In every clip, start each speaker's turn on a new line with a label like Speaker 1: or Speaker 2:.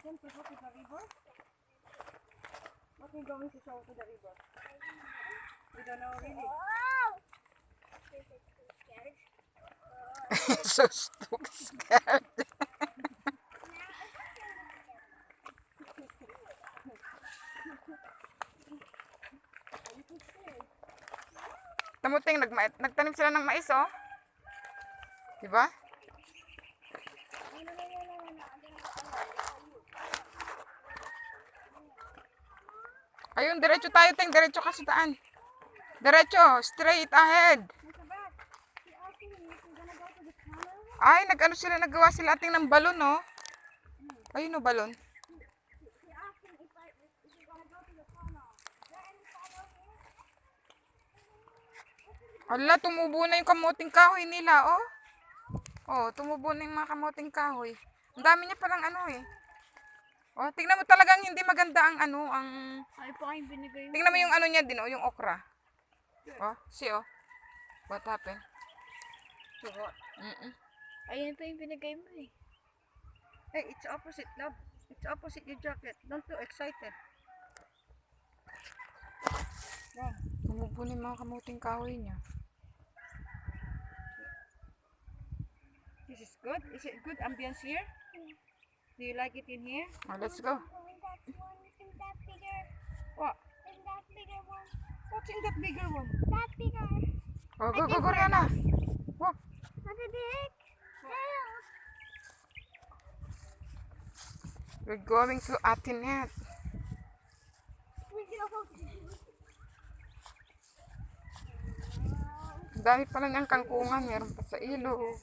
Speaker 1: permission to go to the river? What are you going to show to the river? We don't know really.
Speaker 2: So scared. Tamuting, nagtanim sila ng mais, oh. Diba? Ayun, diretso tayo, Ting. Diretso ka sa daan. Diretso, straight ahead. Ay, nag-ano sila, naggawa sila ating ng balon, oh. Ayun, oh, balon. Ala, tumubo na yung kamuting kahoy nila, oh. Oh, tumubo na yung mga kamuting kahoy. Ang dami niya palang ano, eh. Oh, tingnan mo talagang hindi maganda ang ano, ang...
Speaker 1: Ay, pa yung binigay mo.
Speaker 2: Tingnan mo yung ano niya din, oh, yung okra. Oh, see, oh. What happened?
Speaker 1: What? Ayun pa yung binigay mo, eh. Hey, it's opposite, love. It's opposite your jacket. Don't feel excited.
Speaker 2: Wow, tumubo na yung mga kamuting kahoy niya.
Speaker 1: This is good. Is it good ambience here? Do you like it in here?
Speaker 2: Oh, let's go.
Speaker 3: Isn't that bigger?
Speaker 1: What?
Speaker 3: Isn't that bigger one?
Speaker 1: What's in that bigger one?
Speaker 3: That bigger.
Speaker 2: Oh, go, go, go, Rihanna. Walk.
Speaker 3: What a big house.
Speaker 2: We're going to Atinet.
Speaker 3: We go.
Speaker 2: Ang dami pala niyang kangkungan. Meron pa sa ilog.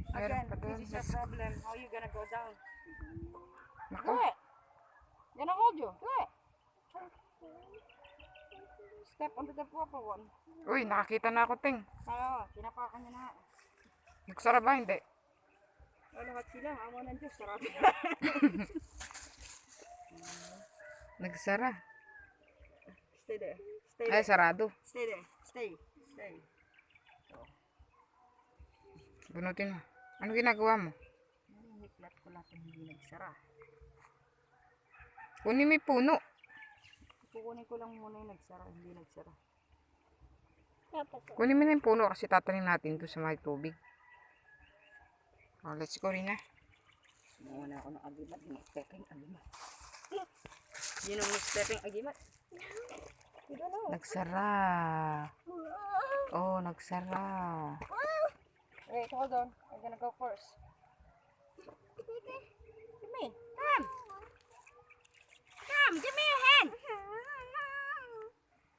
Speaker 2: Meron
Speaker 1: Again,
Speaker 2: pa doon.
Speaker 1: this is a problem. How you gonna go down?
Speaker 2: Naku.
Speaker 1: Do it. Gonna hold you. Do it. Step onto the proper one.
Speaker 2: Uy, nakakita na ako, Ting.
Speaker 1: Oo, pinapakan niya na.
Speaker 2: Nagsara ba? Hindi.
Speaker 1: Lahat sila. Amo ng Diyos. Sarap.
Speaker 2: Nagsara.
Speaker 1: Stay there. Stay
Speaker 2: Ay,
Speaker 1: there.
Speaker 2: sarado.
Speaker 1: Stay there. Stay. Stay.
Speaker 2: Bunutin mo. Ano ginagawa mo?
Speaker 1: Hiklat ko lang kung hindi nagsara.
Speaker 2: Kunin mo yung puno.
Speaker 1: Kukunin ko lang muna yung nagsara. Hindi nagsara.
Speaker 2: Kunin mo na yung puno kasi tatanim natin ito sa may tubig. Oh, let's go, Rina.
Speaker 1: Sumuha na ako ng agimat. Stepping agimat. You know stepping agimat? You don't know.
Speaker 2: Nagsara. Oh, nagsara.
Speaker 1: Wait, hold on. I'm gonna go first. Give me. Come. Come, give me your hand.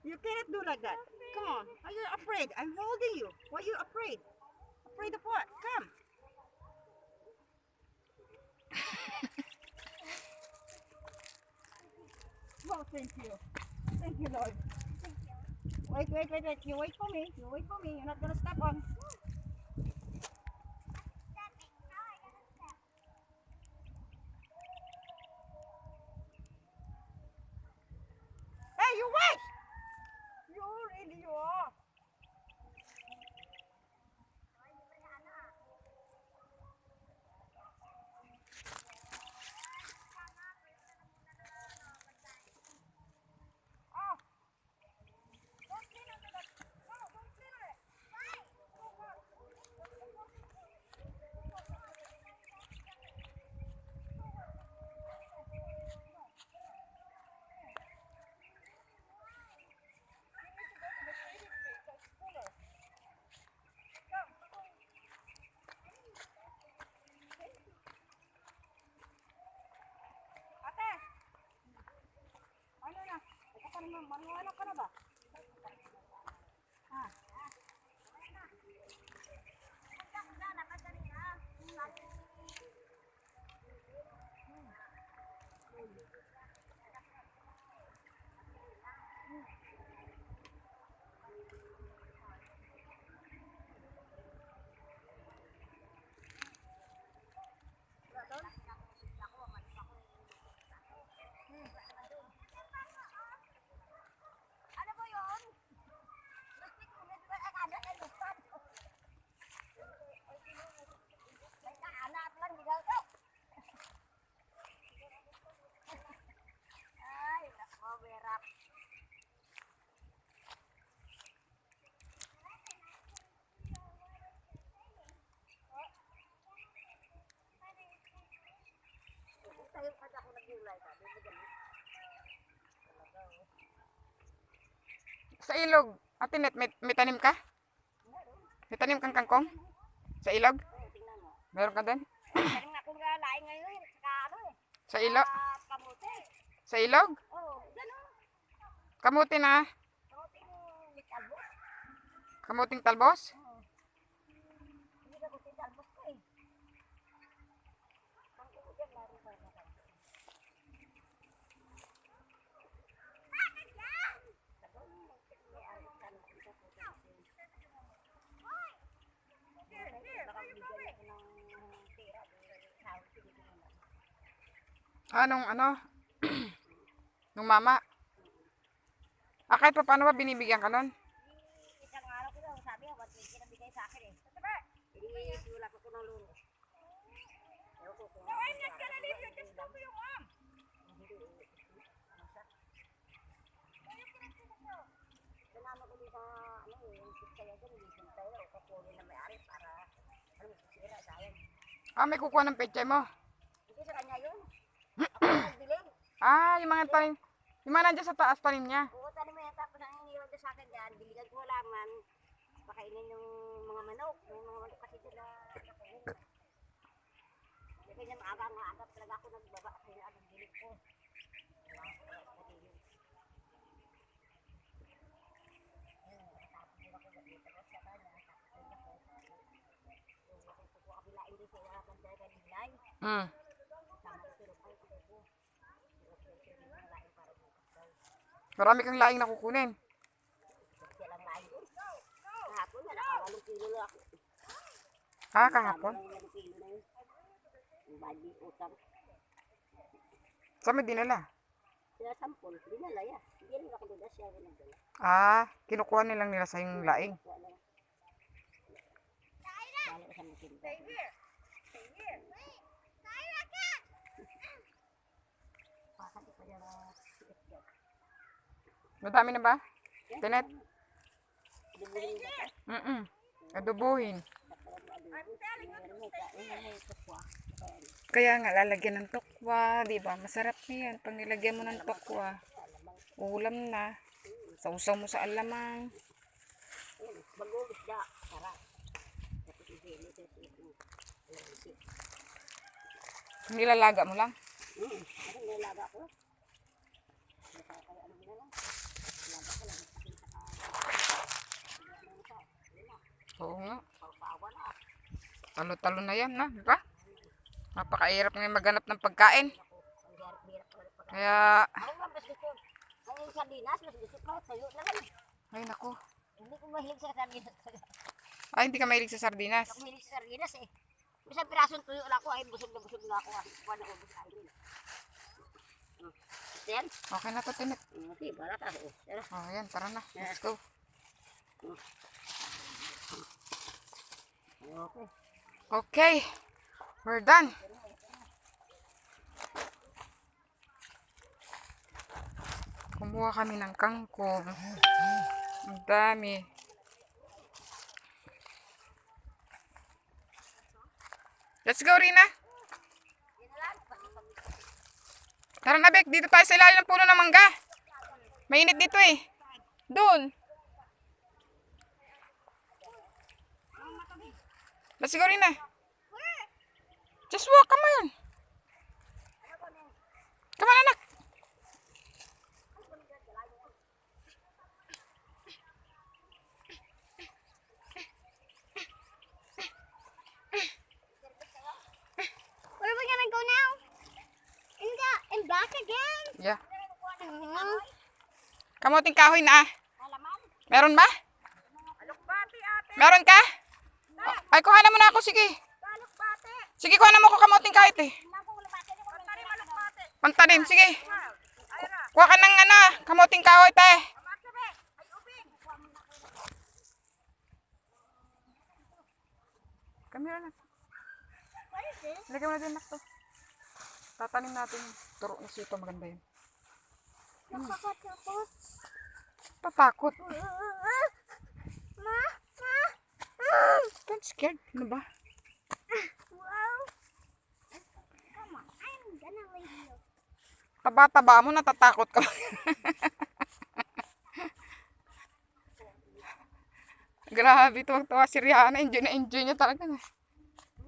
Speaker 1: You cannot do like that. Come on. Are you afraid? I'm holding you. Why are you afraid? Afraid of what? Come. Oh, thank you. Thank you, Lord. Wait, wait, wait, wait. You wait for me. You wait for me. You're not gonna step on. Hey, you wait! You really you are. Oh. Don't clean under that. No, don't clean it. Why? Ate! Ano na? Ito ka naman, maniwala ka na ba? Ha?
Speaker 2: Sa ilog. Ate Net, may tanim ka? May tanim kang kangkong? Sa ilog? Meron ka din?
Speaker 3: Galing ako nga laing ngayon. Saka ano eh.
Speaker 2: Sa ilog?
Speaker 3: Kamote.
Speaker 2: Sa ilog?
Speaker 3: Oo. Gano'n.
Speaker 2: Kamuti na.
Speaker 3: Kamote yung talbo.
Speaker 2: Kamuting talbos?
Speaker 3: Hindi ka kasi talbos ko eh. Ang kuko dyan, laro ba na ka? Bakit yan?
Speaker 2: Anong ano? Nung mama? Kahit pa paano ba binibigyan ka nun?
Speaker 3: Isang araw ko daw, sabi ko, 120 na bigay sa akin eh. Hindi, wala ko ng lunes. Ewan ko kung... No, I'm not gonna leave you. Just talk to your mom. Ganama ko din sa, ano eh, yung sisaya dyan, yung sisaya, o kapunin na may-ari para, ano, sisira, sayang.
Speaker 2: May kukuha ng pechay mo.
Speaker 3: Hindi sa kanya yun. Ako yung nagbiling.
Speaker 2: Yung mga tanim. Yung mga nandiyan sa taas tanim niya.
Speaker 3: Oo, tanim mo yan, tapos ang iniwan doon sa akin dyan, biligan ko laman, pakainin yung mga manok. May mga manok kasi sila nakuhin. Kasi niya maaga talaga ako nagbaba kasi na anong bilig ko.
Speaker 2: Mm. Marami kang laing nakukunin.
Speaker 3: Silang lain doon. Kahapon na, nakawalong kilo lang ako.
Speaker 2: Kahapon.
Speaker 3: Walong kilo na yun. Yung bali, utang.
Speaker 2: Saan mo dinala?
Speaker 3: Sila sampol, dinala yan. Hindi rin ako doon, siya rin nagdala.
Speaker 2: Kinukuha nilang nila sa yung laing.
Speaker 3: Wala. Bala ko sa mga kinta. Pakati pa niya na sikit dyan.
Speaker 2: Madami na ba? Tinet?
Speaker 3: Bumili na ka.
Speaker 2: Adubuhin.
Speaker 3: May tukwa.
Speaker 2: Kaya nga, lalagyan ng tokwa, di ba? Masarap na yan. Pag nilagyan mo ng tokwa, ulam na. Sausaw mo sa alamang.
Speaker 3: Bagong isda. Tara.
Speaker 2: Nilalaga mo lang.
Speaker 3: Ano nilaga ko? Ano mo na lang? Nilaga ko lang.
Speaker 2: Oo nga.
Speaker 3: Pagpawa na.
Speaker 2: Talo-talo na yan, na, di ba? Napakahirap ngayon maghanap ng pagkain.
Speaker 3: Ang hirap-hirap ko rin pag-
Speaker 2: Kaya,
Speaker 3: Ako nga, mas gusto. Ang sardinas, mas gusto ko. Tuyo na lang.
Speaker 2: ay naku.
Speaker 3: Hindi ko mahilig sa sardinas.
Speaker 2: Hindi ka mahilig sa sardinas.
Speaker 3: Ako mahilig sa sardinas eh. Isang pirasong tuyo lang ako ay busog na ako. Kuha na ubos kain. Ito yan.
Speaker 2: Okay na to, Tinet.
Speaker 3: Okay, balat ako. Tara.
Speaker 2: Yan, tara na. Let's go.
Speaker 3: Okay.
Speaker 2: Okay. We're done. Kumuha kami ng kangkong. Ang dami. Let's go, Rina. Tara na, Bek. Dito tayo sa ilalim ng puno ng mangga. Mainit dito eh. Doon. Let's go, Rina. Just walk. Come on. Come on, anak.
Speaker 3: Where are we gonna go now? In back again?
Speaker 2: Yeah. Kamuting kahoy na.
Speaker 3: Alaman?
Speaker 2: Meron ba?
Speaker 3: Alukbati ate.
Speaker 2: Meron ka? Ay, kuha na muna ako. Sige.
Speaker 3: Alukbati.
Speaker 2: Sige, kuha na mo ko kamuting kahit eh.
Speaker 3: Pantari malukbati.
Speaker 2: Pantanim, sige.
Speaker 3: Ayun na.
Speaker 2: Kuha ka ng kamuting kahoy, te.
Speaker 3: Amasabi. Ay ubing.
Speaker 2: Kamera na.
Speaker 3: What is this?
Speaker 2: Lagyan mo na din to. Tatanim natin yung turo na sito. Maganda yun.
Speaker 3: Nakakatakot.
Speaker 2: Tatakot.
Speaker 3: Ma?
Speaker 2: Don't scared. Ano ba?
Speaker 3: Wow. Come on. I'm gonna leave you.
Speaker 2: Taba-taba mo, natatakot ka. Grabe, tuwang-tuwa si Rihanna. Enjoy na enjoy niya talaga.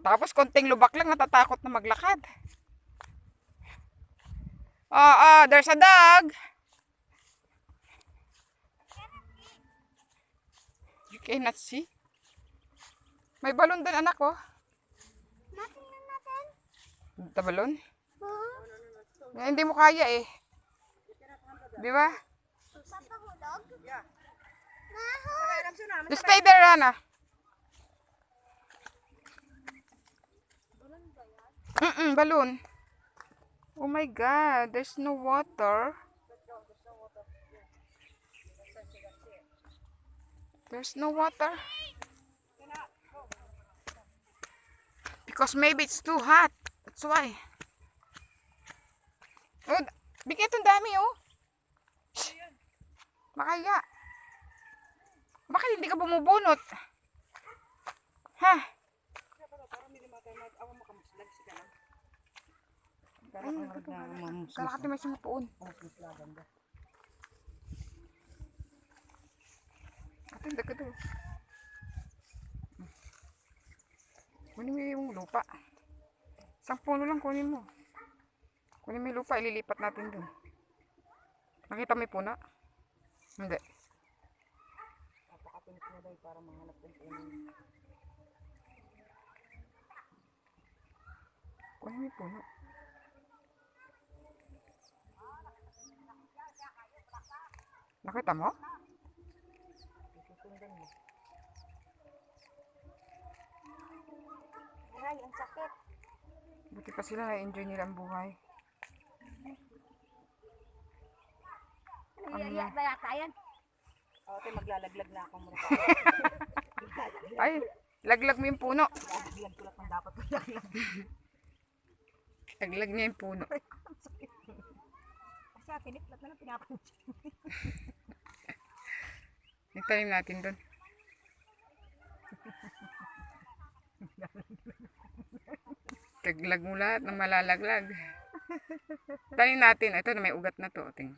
Speaker 2: Tapos konting lubak lang, natatakot na maglakad. There's a dog. You cannot see. May balon din, anak, oh.
Speaker 3: Natin na natin.
Speaker 2: Ito balon? Hindi mo kaya eh. Di ba?
Speaker 3: Papahulog?
Speaker 1: Yeah.
Speaker 3: Mahul!
Speaker 2: Just stay there, Rana. Balloon. Oh my God, there's no water. There's no water. Because maybe it's too hot. That's why. Oh, bigyan itong dami, oh. Makaya. Bakit hindi ka bumubunot? Ha? Kalakati may sumupuon. Atin, daga to. Kunin mo yung lupa. Isang puno lang kunin mo. Kunin mo yung lupa, ililipat natin dun. Nakita mo yung puna? Hindi.
Speaker 1: Napakapinis na daw para mahanap yung puno.
Speaker 2: Kunin mo yung puno. Nakita mo?
Speaker 1: Itutundan mo.
Speaker 3: Aray, ang sakit.
Speaker 2: Buti pa sila na-enjoy nila ang buhay.
Speaker 3: Iya ba yata yan?
Speaker 1: Ate, maglalaglag na ako muna.
Speaker 2: Ay, laglag mo yung puno.
Speaker 1: Lalaglag ko lang kung dapat maglalaglag.
Speaker 2: Laglag niya yung puno.
Speaker 1: Kasi ate, nitlat na lang pinapansin.
Speaker 2: Itanim natin dun. Laglag mo lahat ng malalaglag. Tanim natin. Ito na may ugat na to. Ting.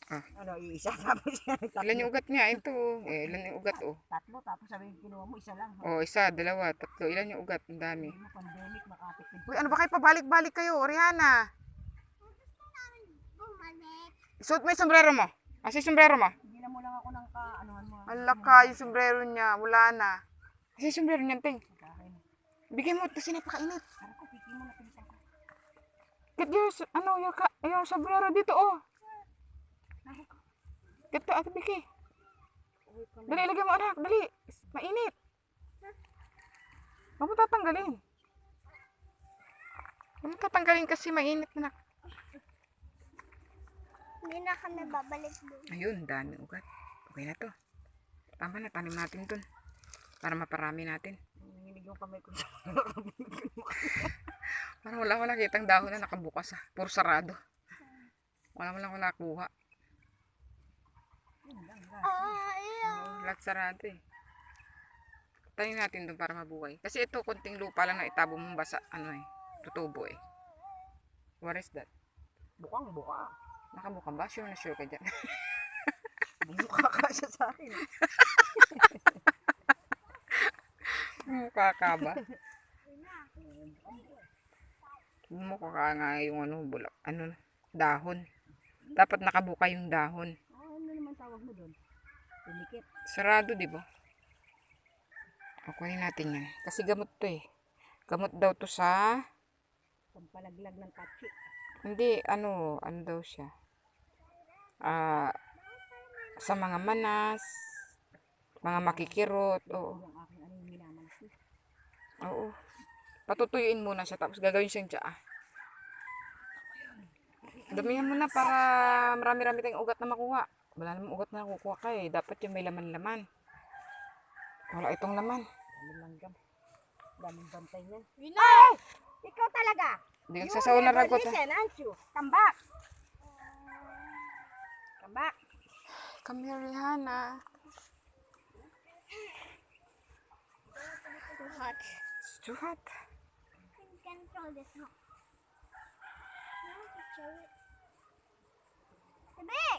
Speaker 1: Ano, iisa tapos yan.
Speaker 2: Ilan yung ugat niya? Ito. Ilan yung ugat, oh.
Speaker 1: Tatlo, tapos sabi kinuha mo, isa lang.
Speaker 2: Oh, isa, dalawa, tatlo. Ilan yung ugat? Ang dami.
Speaker 1: Hindi mo pandemic, makatipid.
Speaker 2: Uy, ano ba kayo? Pabalik-balik kayo, Rihanna.
Speaker 3: Bumalik.
Speaker 2: Suot mo yung sombrero mo. Kasi sombrero mo.
Speaker 1: Hindi na mo lang ako ng kaanuhan mo.
Speaker 2: Ala ka, yung sombrero niya. Wala na. Kasi sombrero niyan, Ting.
Speaker 1: Kakain.
Speaker 2: Bigay mo, kasi napakainit.
Speaker 1: Ano ko, piki mo na pinisan ko.
Speaker 2: Get your, yung sombrero dito, oh. Get to, Ate Biki. Dali, ilagay mo, anak. Dali. Mainit. Huwag mo tatanggalin. Huwag mo tatanggalin kasi mainit, anak.
Speaker 3: Hindi na kami babalik doon.
Speaker 2: Ayun, dami ugat. Okay na to. Tama na, tanim natin dun. Para maparami natin.
Speaker 1: Nanginig yung kamay ko.
Speaker 2: Parang wala kitang dahon na nakabukas, ah. Puro sarado. Wala mo lang ako nakuha. Lahat sarado eh. Tanim natin dun para mabuhay. Kasi ito, konting lupa lang na itabo mong basa, tutubo eh. What is that?
Speaker 1: Bukang buka.
Speaker 2: Nakabuka ba? Sure na sure ka dyan.
Speaker 1: Buka ka siya sa akin.
Speaker 2: Mukha ka ba? Mukha ka nga yung bulak, dahon. Dapat nakabuka yung dahon.
Speaker 1: Ano naman tawag mo doon? Tunikit.
Speaker 2: Sarado, di ba? Kunin natin yan. Kasi gamot to eh. Gamot daw to sa...
Speaker 1: Pampalaglag ng patsi.
Speaker 2: Hindi, ano daw siya. Sa mga manas, mga makikirot, oo.
Speaker 1: Yung aking ano yung minamansi.
Speaker 2: Oo. Patutuyuin muna siya, tapos gagawin siyang tsaa. Damihan mo na para marami-rami tayong ugat na makuha. Wala namang ugat na kukuha ka eh. Dapat yung may laman-laman. Wala itong laman.
Speaker 1: Daming langgam. Daming bantay niyan.
Speaker 3: Ay! Ikaw talaga.
Speaker 2: Hindi ka sasaw na ragot.
Speaker 1: Listen, aren't you? Come back. Come back.
Speaker 2: Come here, Rihanna.
Speaker 3: Too hot.
Speaker 2: It's too hot.
Speaker 3: You can throw this hot. You want to show it? Sabi!